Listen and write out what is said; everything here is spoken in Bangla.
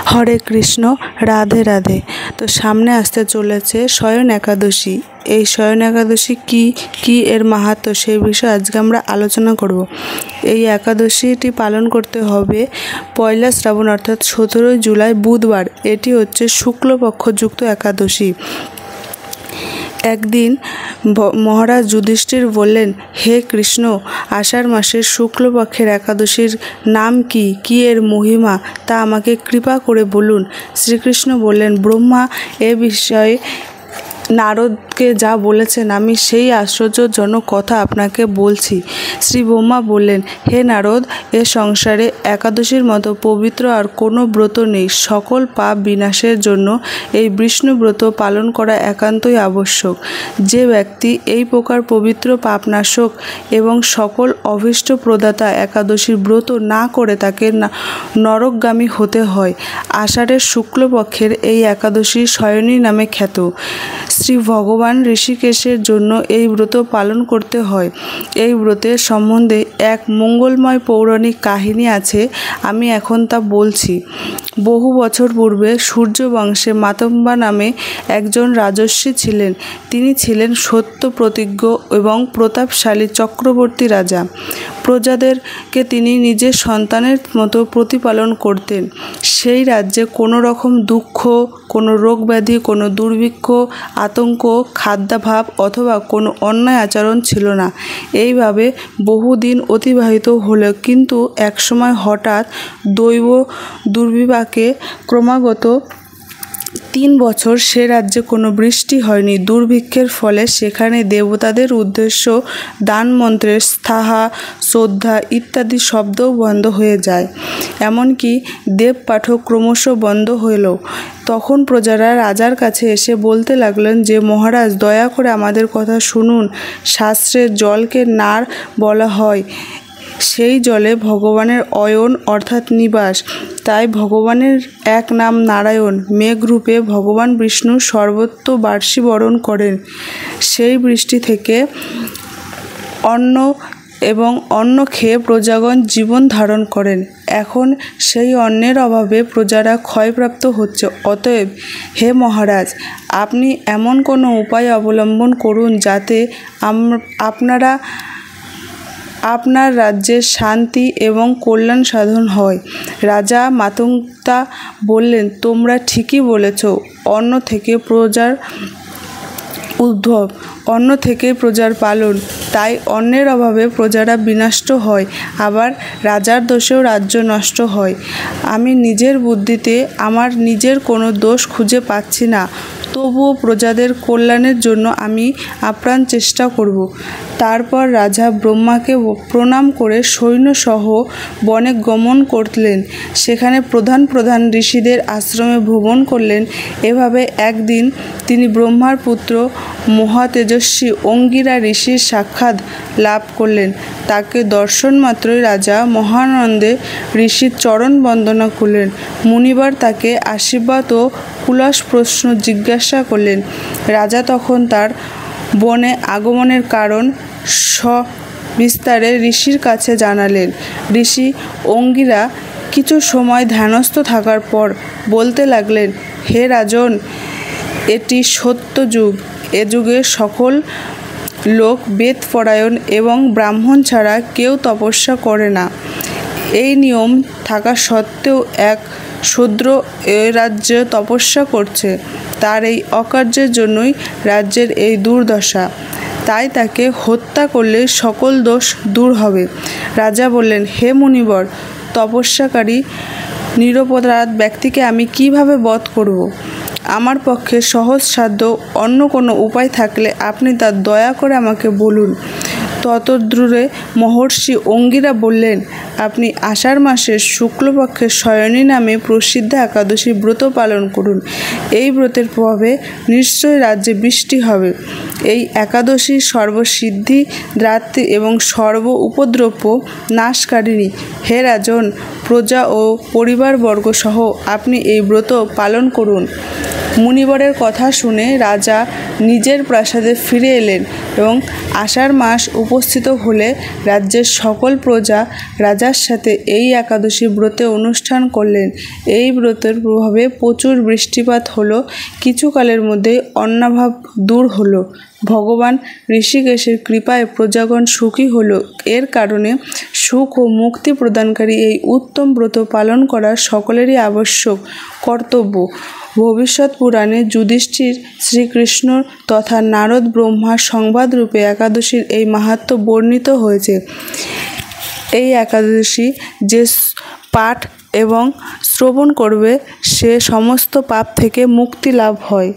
হরে কৃষ্ণ, রাধে রাধে। তো সামনে আসতে চলেছে শয়ন একাদশী। এই শয়ন একাদশী কি এর মাহাত্ম্য সেই বিষয়ে আজকে আমরা আলোচনা করব। এই একাদশীটি পালন করতে হবে পয়লা শ্রাবণ অর্থাৎ 17 জুলাই বুধবার। এটি হচ্ছে শুক্লপক্ষযুক্ত একাদশী। একদিন মহারাজ যুধিষ্ঠির বললেন, হে কৃষ্ণ, আষাঢ় মাসের শুক্লপক্ষের একাদশীর নাম কি এর মহিমা তা আমাকে কৃপা করে বলুন। শ্রীকৃষ্ণ বললেন, ব্রহ্মা এ বিষয়ে নারদকে যা বলেছেন আমি সেই আশ্চর্যজনক কথা আপনাকে বলছি। শ্রী ব্রহ্মা বললেন, হে নারদ, এ সংসারে একাদশীর মতো পবিত্র আর কোনো ব্রত নেই। সকল পাপ বিনাশের জন্য এই বিষ্ণু ব্রত পালন করা একান্তই আবশ্যক। যে ব্যক্তি এই প্রকার পবিত্র পাপনাশক এবং সকল অভীষ্ট প্রদাতা একাদশীর ব্রত না করে তাকে নরকগামী হতে হয়। আষাঢ়ের শুক্লপক্ষের এই একাদশী শয়নী নামে খ্যাত। শ্রী ভগবান ঋষিকেশের জন্য এই ব্রত পালন করতে হয়। এই ব্রতের সম্বন্ধে এক মঙ্গলময় পৌরাণিক কাহিনী আছে, আমি এখন তা বলছি। বহু বছর পূর্বে সূর্য বংশে মাতঙ্গা নামে একজন রাজর্ষি ছিলেন। তিনি ছিলেন সত্য প্রতিজ্ঞ এবং প্রতাপশালী চক্রবর্তী রাজা। প্রজাদেরকে তিনি নিজের সন্তানের মতো প্রতিপালন করতেন। সেই রাজ্যে কোনো রকম দুঃখ, কোনো রোগ ব্যাধি, কোনো দুর্ভিক্ষ, আতঙ্ক, খাদ্যাভাব অথবা কোনো অন্যায় আচরণ ছিল না। এইভাবে বহুদিন অতিবাহিত হলো, কিন্তু একসময় হঠাৎ দৈব দুর্বিপাকে ক্রমাগত 3 বছর সে রাজ্যে কোনো বৃষ্টি হয়নি। দুর্ভিক্ষের ফলে সেখানে দেবতাদের উদ্দেশ্য দান মন্ত্রের স্থাহা, শ্রদ্ধা ইত্যাদি শব্দও বন্ধ হয়ে যায়। এমনকি দেবপাঠও ক্রমশ বন্ধ হইল। তখন প্রজারা রাজার কাছে এসে বলতে লাগলেন যে, মহারাজ, দয়া করে আমাদের কথা শুনুন। শাস্ত্রে জলকে নার বলা হয়। সেই জলে ভগবানের অয়ন অর্থাৎ নিবাস। তাই ভগবানের এক নাম নারায়ণ। মেঘরূপে ভগবান বিষ্ণু সর্বত্র বার্ষি বরণ করেন। সেই বৃষ্টি থেকে অন্ন খেয়ে প্রজাগণ জীবন ধারণ করেন। এখন সেই অন্নের অভাবে প্রজারা ক্ষয়প্রাপ্ত হচ্ছে। অতএব হে মহারাজ, আপনি এমন কোনো উপায় অবলম্বন করুন যাতে আপনার রাজ্যের শান্তি এবং কল্যাণ সাধন হয়। রাজা মাতঙ্গা বললেন, তোমরা ঠিকই বলেছ। অন্ন থেকে প্রজার উদ্ভব, অন্ন থেকে প্রজার পালন। তাই অন্নের অভাবে প্রজারা বিনষ্ট হয়, আবার রাজার দোষেও রাজ্য নষ্ট হয়। আমি নিজের বুদ্ধিতে আমার নিজের কোনো দোষ খুঁজে পাচ্ছি না, তবুও প্রজাদের কল্যাণের জন্য আমি আপ্রাণ চেষ্টা করব। তারপর রাজা ব্রহ্মাকে প্রণাম করে সৈন্যসহ বনে গমন করলেন। সেখানে প্রধান প্রধান ঋষিদের আশ্রমে ভ্রমণ করলেন। এভাবে একদিন তিনি ব্রহ্মার পুত্র মহাতেজস্বী অঙ্গিরা ঋষির সাক্ষাৎ লাভ করলেন। তাকে দর্শন মাত্রই রাজা মহানন্দে ঋষির চরণ বন্দনা করলেন। মুনিবার তাকে আশীর্বাদ ও কুলস প্রশ্ন জিজ্ঞাসা করলেন। রাজা তখন তার বনে আগমনের কারণ সবিস্তারে ঋষির কাছে জানালেন। ঋষি অঙ্গিরা কিছু সময় ধ্যানস্থ থাকার পর বলতে লাগলেন, হে রাজন, এটি সত্য যুগ। এ যুগে সকল লোক বেদপরায়ণ এবং ব্রাহ্মণ ছাড়া কেউ তপস্যা করে না। এই নিয়ম থাকা সত্ত্বেও এক শূদ্র এ রাজ্যে তপস্যা করছে। তার এই অকার্যের জন্যই রাজ্যের এই দুর্দশা। তাই তাকে হত্যা করলে সকল দোষ দূর হবে। রাজা বললেন, হে মুনিবর, তপস্যাকারী নিরপরাধ ব্যক্তিকে আমি কিভাবে বধ করব? আমার পক্ষে সহজসাধ্য অন্য কোনো উপায় থাকলে আপনি তা দয়া করে আমাকে বলুন। ততদূরে মহর্ষি অঙ্গিরা বললেন, আপনি আষাঢ় মাসের শুক্লপক্ষের শয়নী নামে প্রসিদ্ধ একাদশী ব্রত পালন করুন। এই ব্রতের প্রভাবে নিশ্চয়ই রাজ্যে বৃষ্টি হবে। এই একাদশী সর্বসিদ্ধি দাত্রী এবং সর্ব উপদ্রব নাশকারিণী। হে রাজন, প্রজা ও পরিবারবর্গ সহ আপনি এই ব্রত পালন করুন। মুনিবরের কথা শুনে রাজা নিজের প্রাসাদে ফিরে এলেন এবং আষাঢ় মাস উপস্থিত হলে রাজ্যের সকল প্রজা রাজার সাথে এই একাদশী ব্রতে অনুষ্ঠান করলেন। এই ব্রতের প্রভাবে প্রচুর বৃষ্টিপাত হলো। কিছুকালের মধ্যেই অন্নাভাব দূর হলো। ভগবান ঋষিকেশের কৃপায় প্রজাগণ সুখী হলো। এর কারণে সুখ ও মুক্তি প্রদানকারী এই উত্তম ব্রত পালন করা সকলেরই আবশ্যক কর্তব্য। ভবিষ্যৎ পুরাণে যুধিষ্ঠির শ্রীকৃষ্ণ তথা নারদ ব্রহ্মার সংবাদরূপে একাদশীর এই মাহাত্ম্য বর্ণিত হয়েছে। এই একাদশী যে পাঠ এবং শ্রবণ করবে সে সমস্ত পাপ থেকে মুক্তি লাভ হয়।